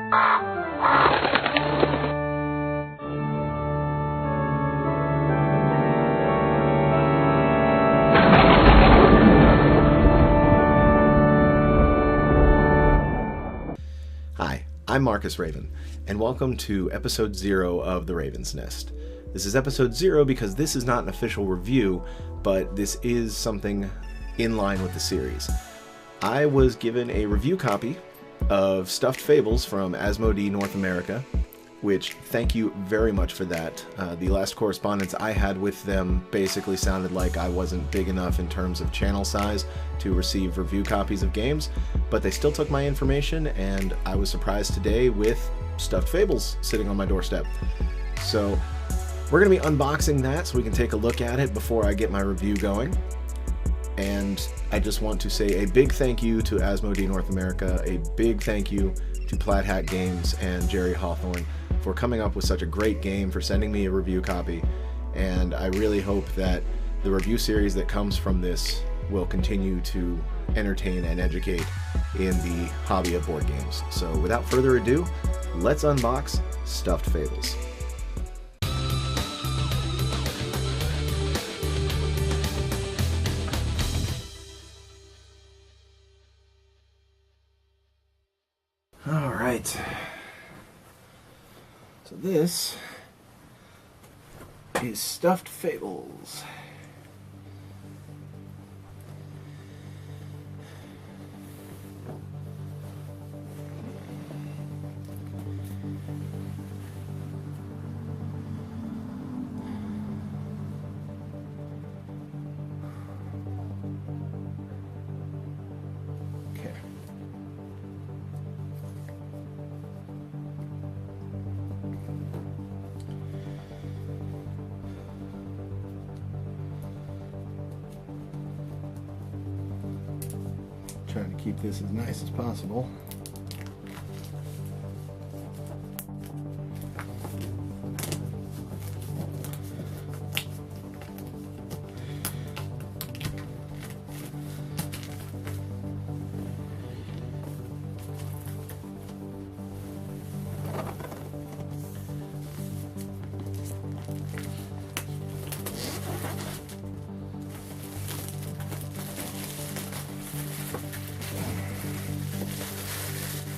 Hi, I'm Marcus Raven, and welcome to episode 0 of The Raven's Nest. This is episode 0 because this is not an official review, but this is something in line with the series. I was given a review copy of Stuffed Fables from Asmodee North America, which, thank you very much for that. The last correspondence I had with them basically sounded like I wasn't big enough in terms of channel size to receive review copies of games, but they still took my information, and I was surprised today with Stuffed Fables sitting on my doorstep. So we're going to be unboxing that so we can take a look at it before I get my review going. And I just want to say a big thank you to Asmodee North America, a big thank you to Plaid Hat Games and Jerry Hawthorne for coming up with such a great game, for sending me a review copy, and I really hope that the review series that comes from this will continue to entertain and educate in the hobby of board games. So without further ado, let's unbox Stuffed Fables. All right. So this is Stuffed Fables. Okay. Trying to keep this as nice as possible.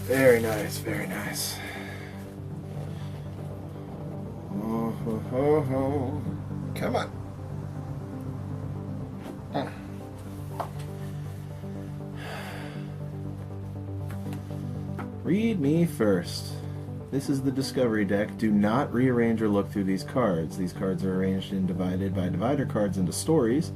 Very nice, very nice. Oh, ho, ho, ho. Come on. Read me first. This is the discovery deck. Do not rearrange or look through these cards. These cards are arranged and divided by divider cards into stories.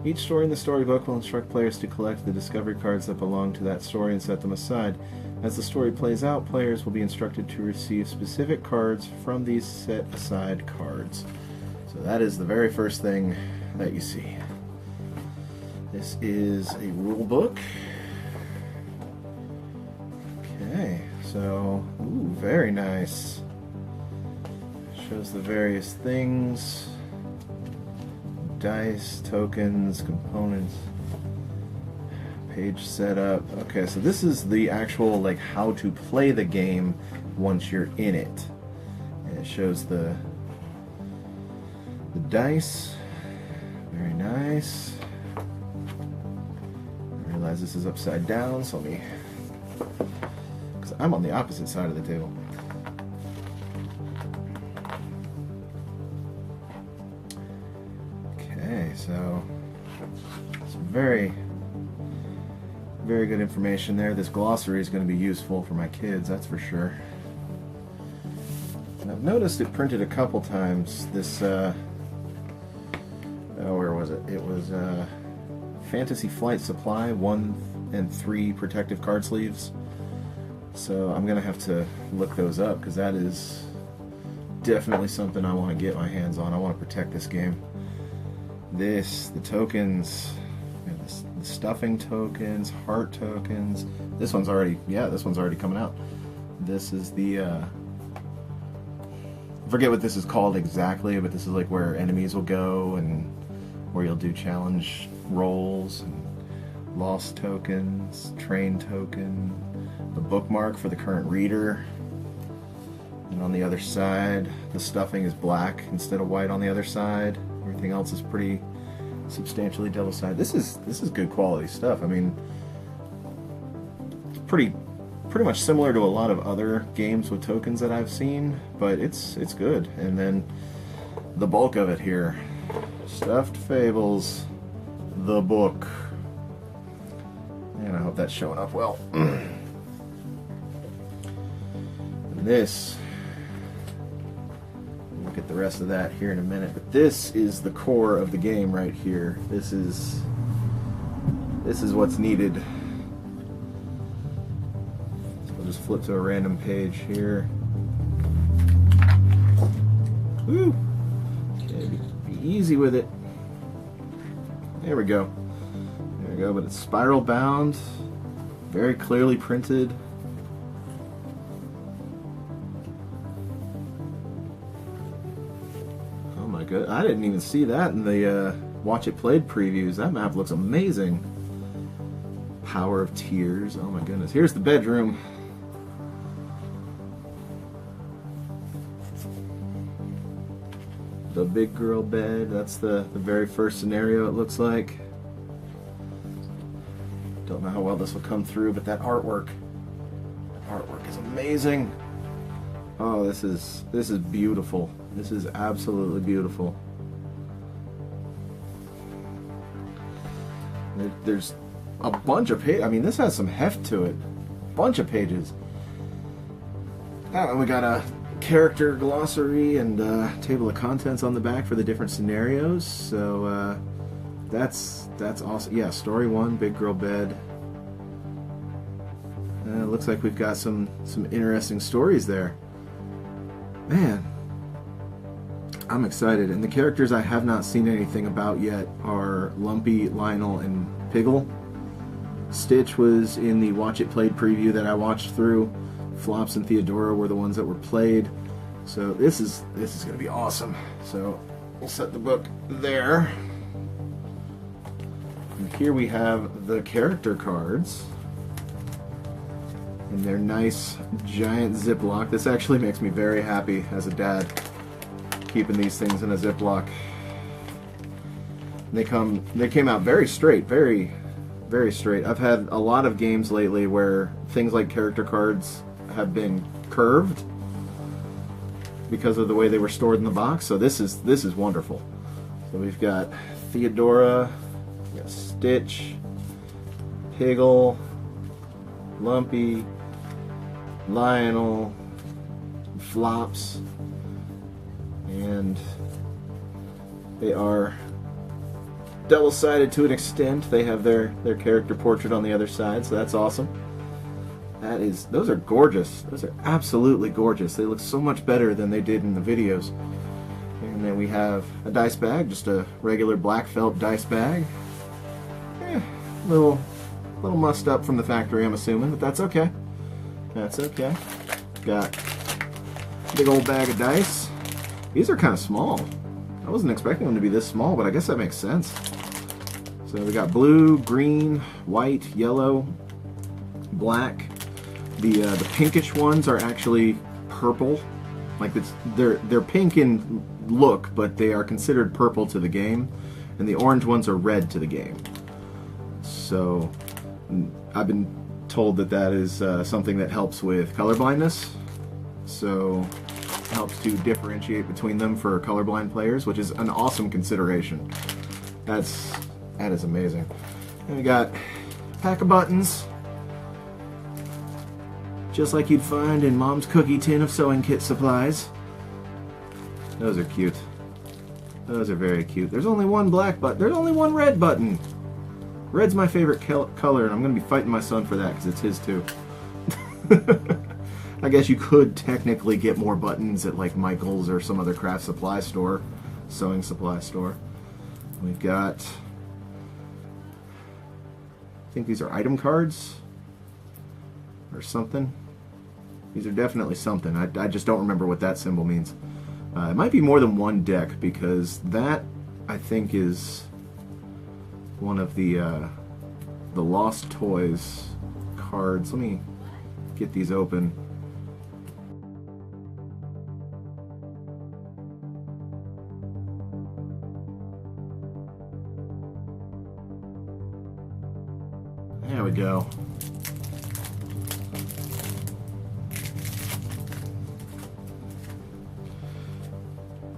Each story in the storybook will instruct players to collect the discovery cards that belong to that story and set them aside. As the story plays out, players will be instructed to receive specific cards from these set-aside cards. So that is the very first thing that you see. This is a rule book. Okay, so, ooh, very nice. Shows the various things. Dice, tokens, components, page setup. Okay, so this is the actual, like, how to play the game once you're in it. And it shows the dice. Very nice. I realize this is upside down, so let me, because I'm on the opposite side of the table. Okay, so some very good information there. This glossary is going to be useful for my kids, that's for sure. And I've noticed it printed a couple times. This, oh, where was it? It was Fantasy Flight Supply 1 and 3 protective card sleeves. So I'm going to have to look those up, because that is definitely something I want to get my hands on. I want to protect this game. This, the tokens, the stuffing tokens, heart tokens. This one's already, yeah, this one's already coming out. This is the, I forget what this is called exactly, but this is like where enemies will go and where you'll do challenge rolls and lost tokens, train token, the bookmark for the current reader. And on the other side, the stuffing is black instead of white on the other side. Everything else is pretty substantially double-sided. This is good quality stuff. I mean, it's pretty much similar to a lot of other games with tokens that I've seen, but it's good. And then the bulk of it here, Stuffed Fables, the book. And I hope that's showing up well. And this, we'll get the rest of that here in a minute, but this is the core of the game right here. This is what's needed. So I'll just flip to a random page here. Woo! Okay, be easy with it. There we go. There we go, but it's spiral bound, very clearly printed. Oh my god, I didn't even see that in the Watch It Played previews. That map looks amazing. Power of Tears, oh my goodness. Here's the bedroom. The big girl bed, that's the very first scenario it looks like. Don't know how well this will come through, but that artwork is amazing. Oh, this is beautiful. This is absolutely beautiful. There's a bunch of pages. I mean, this has some heft to it. Bunch of pages. And we got a character glossary and table of contents on the back for the different scenarios. So that's awesome. Yeah, story 1, big girl bed. It looks like we've got some interesting stories there. Man, I'm excited. And the characters I have not seen anything about yet are Lumpy, Lionel, and Piggle. Stitch was in the Watch It Played preview that I watched through. Flops and Theodora were the ones that were played. So this is going to be awesome. So we'll set the book there. And here we have the character cards in their nice giant Ziploc. This actually makes me very happy as a dad, keeping these things in a Ziploc. They came out very straight, very straight. I've had a lot of games lately where things like character cards have been curved because of the way they were stored in the box. So this is wonderful. So we've got Theodora, we've got Stitch, Piggle, Lumpy, Lionel, Flops, and they are double-sided to an extent. They have their character portrait on the other side, so that's awesome. Those are gorgeous. Those are absolutely gorgeous. They look so much better than they did in the videos. And then we have a dice bag, just a regular black felt dice bag. Little mussed up from the factory, I'm assuming, but that's okay. That's okay. Got a big old bag of dice. These are kind of small. I wasn't expecting them to be this small, but I guess that makes sense. So we got blue, green, white, yellow, black. The pinkish ones are actually purple. Like they're pink in look, but they are considered purple to the game, and the orange ones are red to the game. So I've been told that is something that helps with color blindness. So it helps to differentiate between them for colorblind players, which is an awesome consideration. That is amazing. And we got a pack of buttons, just like you'd find in Mom's cookie tin of sewing kit supplies. Those are cute. Those are very cute. There's only one black button. There's only one red button. Red's my favorite color, and I'm going to be fighting my son for that because it's his too. I guess you could technically get more buttons at like Michael's or some other craft supply store, sewing supply store. We've got, I think these are item cards or something. These are definitely something. I just don't remember what that symbol means. It might be more than one deck, because that, I think, is one of the Lost Toys cards. Let me get these open. There we go.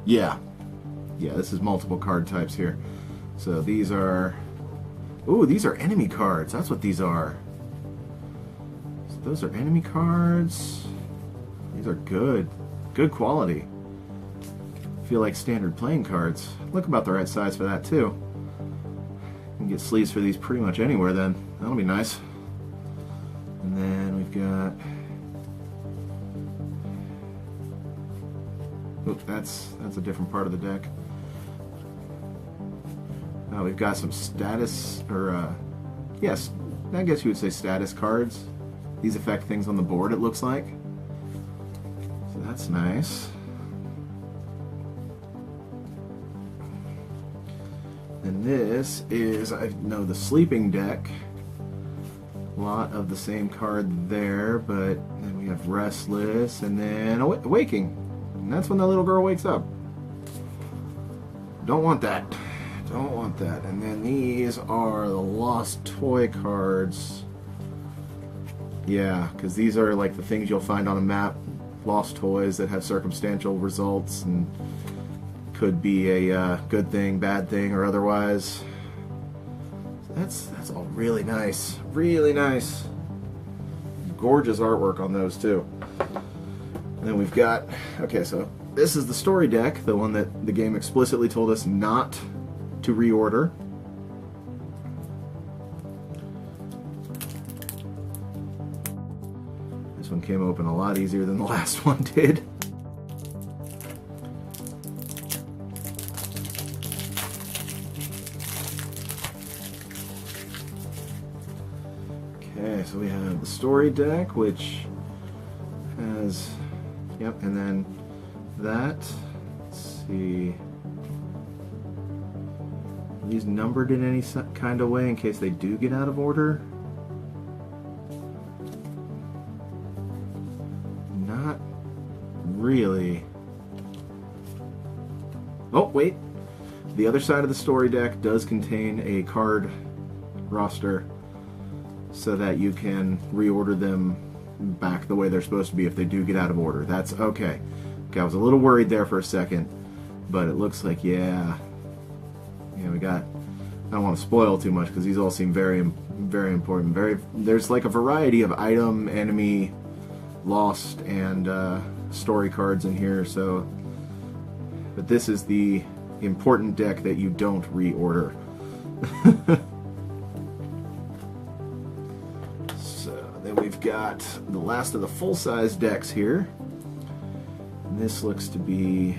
Yeah, this is multiple card types here. So these are, ooh, these are enemy cards. That's what these are. So those are enemy cards. These are good quality. Feel like standard playing cards. Look about the right size for that too. You can get sleeves for these pretty much anywhere then. That'll be nice. And then we've got, oh, that's a different part of the deck. We've got some status, or yes, I guess you would say status cards. These affect things on the board, it looks like. So that's nice. And this is, I know, the sleeping deck. A lot of the same card there, but then we have restless, and then waking. And that's when the little girl wakes up. Don't want that. Don't want that. And then these are the lost toy cards. Yeah, because these are like the things you'll find on a map. Lost toys that have circumstantial results and could be a good thing, bad thing, or otherwise. That's all really nice. Really nice. Gorgeous artwork on those too. And then we've got, okay, so this is the story deck, the one that the game explicitly told us not to reorder. This one came open a lot easier than the last one did. Okay, so we have the story deck, which has, yep, and then that, let's see, are these numbered in any kind of way in case they do get out of order? Not really. Oh, wait. The other side of the story deck does contain a card roster so that you can reorder them back the way they're supposed to be if they do get out of order. That's okay. Okay, I was a little worried there for a second, but it looks like, yeah, we got, I don't want to spoil too much because these all seem very, very important. There's like a variety of item, enemy, lost, and story cards in here, so, but this is the important deck that you don't reorder. So then we've got the last of the full-size decks here. And this looks to be,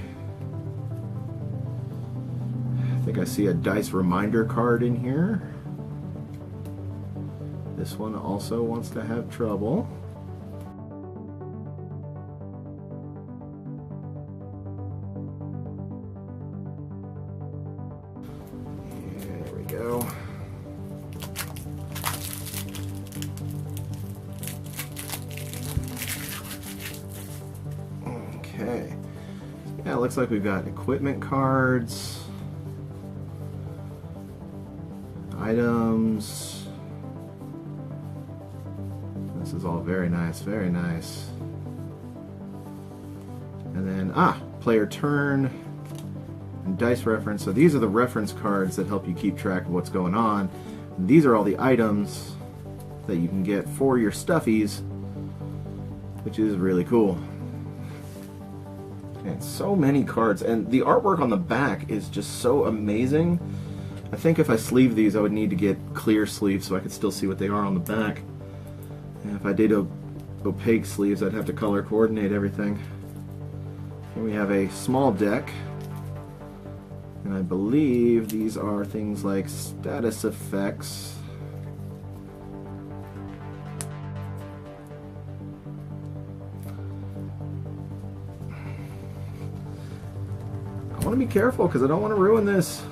I think I see a dice reminder card in here. This one also wants to have trouble. There we go. Okay. Yeah, it looks like we've got equipment cards, items. This is all very nice, very nice. And then, player turn and dice reference. So these are the reference cards that help you keep track of what's going on. And these are all the items that you can get for your stuffies, which is really cool. And so many cards, and the artwork on the back is just so amazing. I think if I sleeve these, I would need to get clear sleeves so I could still see what they are on the back. And if I did opaque sleeves, I'd have to color coordinate everything. Here we have a small deck, and I believe these are things like status effects. I want to be careful because I don't want to ruin this.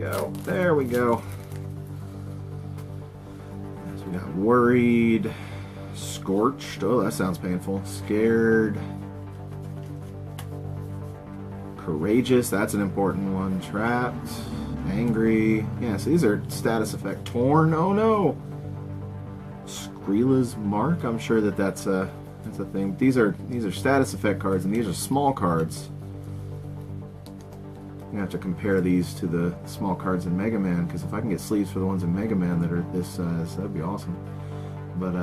go. There we go. So we got worried, scorched. Oh, that sounds painful. Scared. Courageous, that's an important one. Trapped. Angry. Yeah, so these are status effect. Torn. Oh no! Skrilla's Mark. I'm sure that's a thing. These are status effect cards, and these are small cards. I'm gonna have to compare these to the small cards in Mega Man, because if I can get sleeves for the ones in Mega Man that are this size, that'd be awesome. But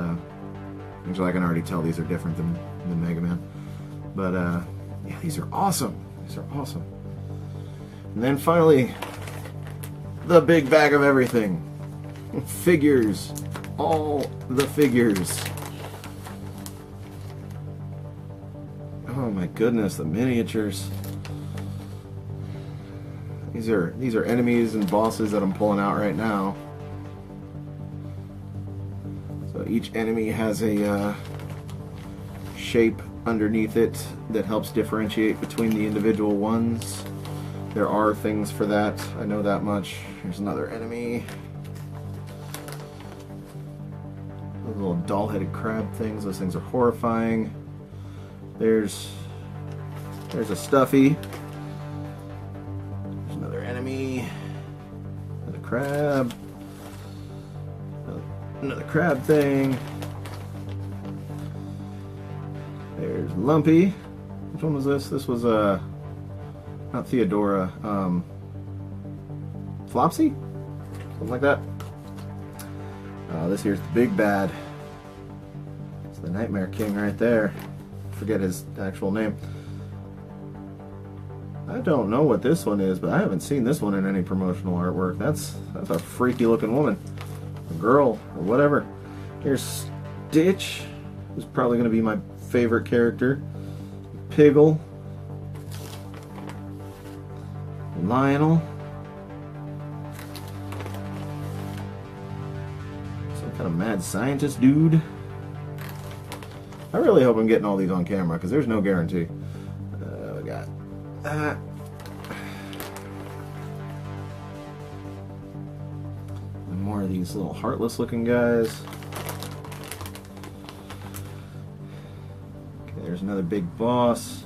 actually, I can already tell these are different than Mega Man. But yeah, these are awesome. These are awesome. And then finally, the big bag of everything. Figures. All the figures. Oh my goodness, the miniatures. These are enemies and bosses that I'm pulling out right now. So each enemy has a shape underneath it that helps differentiate between the individual ones. There are things for that, I know that much. Here's another enemy. Those little doll-headed crab things, those things are horrifying. There's a Stuffy. There's another enemy. Another crab. Another crab thing. There's Lumpy. Which one was this? This was not Theodora. Flopsy? Something like that. This here's the big bad. It's the Nightmare King right there. Forget his actual name. I don't know what this one is, but I haven't seen this one in any promotional artwork. That's a freaky looking woman. A girl, or whatever. Here's Stitch, who's probably going to be my favorite character. Piggle. Lionel. Some kind of mad scientist dude. I really hope I'm getting all these on camera, because there's no guarantee. We got that. And more of these little heartless looking guys. Okay, there's another big boss.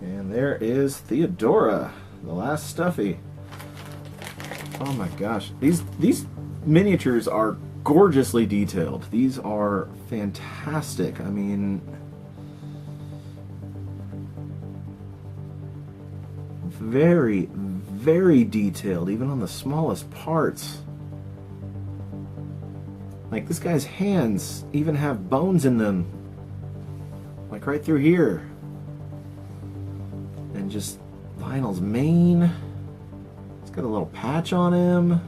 And there is Theodora, the last Stuffy. Oh my gosh, these miniatures are gorgeously detailed. These are fantastic. I mean, very, very detailed, even on the smallest parts. Like, this guy's hands even have bones in them, like right through here. And just Lionel's mane. He's got a little patch on him.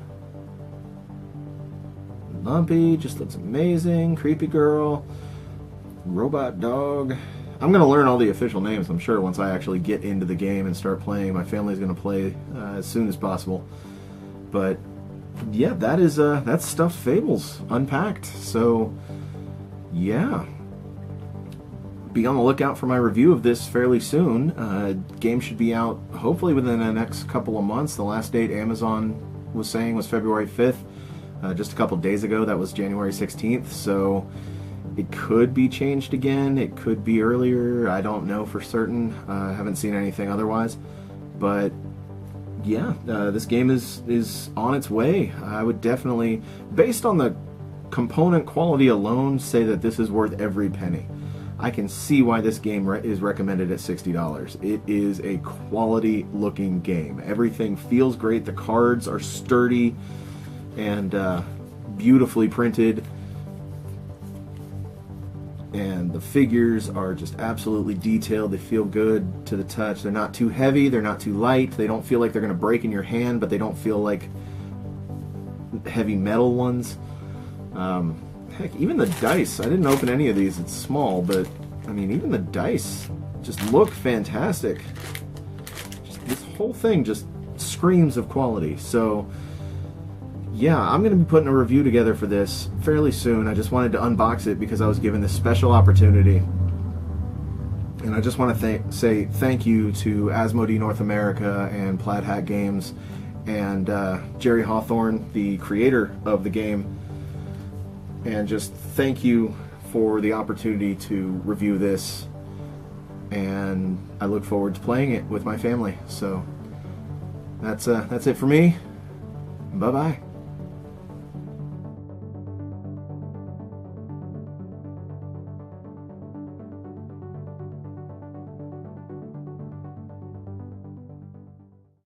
Lumpy just looks amazing. Creepy girl. Robot dog. I'm going to learn all the official names, I'm sure, once I actually get into the game and start playing. My family's going to play as soon as possible. But yeah, that's Stuffed Fables unpacked. So yeah, be on the lookout for my review of this fairly soon. Game should be out hopefully within the next couple of months. The last date Amazon was saying was February 5th. Just a couple days ago, that was January 16th, so it could be changed again. It could be earlier. I don't know for certain. I haven't seen anything otherwise. But yeah, this game is on its way. I would definitely, based on the component quality alone, say that this is worth every penny. I can see why this game is recommended at $60. It is a quality looking game. Everything feels great. The cards are sturdy and beautifully printed, and the figures are just absolutely detailed. They feel good to the touch. They're not too heavy, they're not too light, they don't feel like they're going to break in your hand, but they don't feel like heavy metal ones. Heck, even the dice, I didn't open any of these, it's small, but I mean, even the dice just look fantastic. This whole thing just screams of quality. So yeah, I'm going to be putting a review together for this fairly soon. I just wanted to unbox it because I was given this special opportunity. And I just want to say thank you to Asmodee North America and Plaid Hat Games and Jerry Hawthorne, the creator of the game. And just thank you for the opportunity to review this. And I look forward to playing it with my family. So that's it for me. Bye-bye.